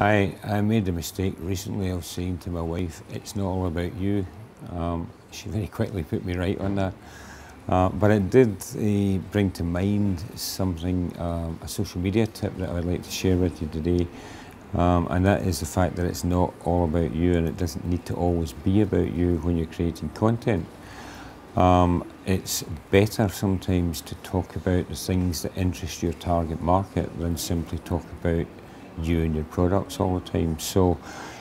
I made the mistake recently of saying to my wife, it's not all about you. She very quickly put me right on that. But it did bring to mind something, a social media tip that I'd like to share with you today. And that is the fact that it's not all about you, and it doesn't need to always be about you when you're creating content. It's better sometimes to talk about the things that interest your target market than simply talk about you and your products all the time. So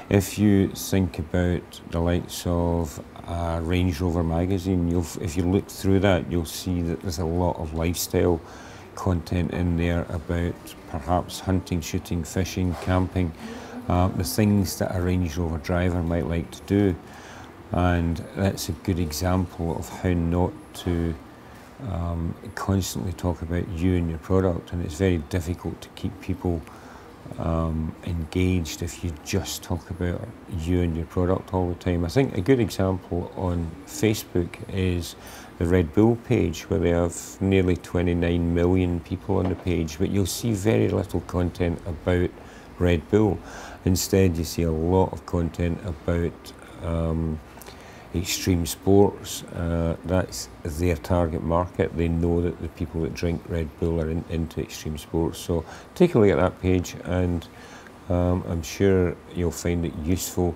if you think about the likes of Range Rover magazine, if you look through that, you'll see that there's a lot of lifestyle content in there about perhaps hunting, shooting, fishing, camping, the things that a Range Rover driver might like to do. And that's a good example of how not to constantly talk about you and your product. And it's very difficult to keep people engaged if you just talk about you and your product all the time. I think a good example on Facebook is the Red Bull page, where they have nearly 29 million people on the page, but you'll see very little content about Red Bull. Instead, you see a lot of content about extreme sports. That's their target market. They know that the people that drink Red Bull are into extreme sports. So take a look at that page, and I'm sure you'll find it useful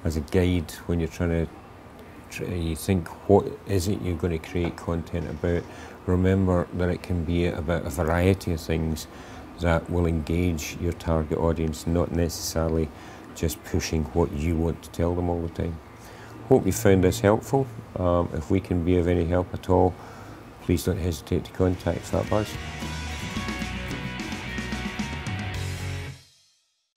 as a guide when you're trying to you think, what is it you're going to create content about? Remember that it can be about a variety of things that will engage your target audience, not necessarily just pushing what you want to tell them all the time. Hope you found this helpful. If we can be of any help at all, please don't hesitate to contact Fat Buzz.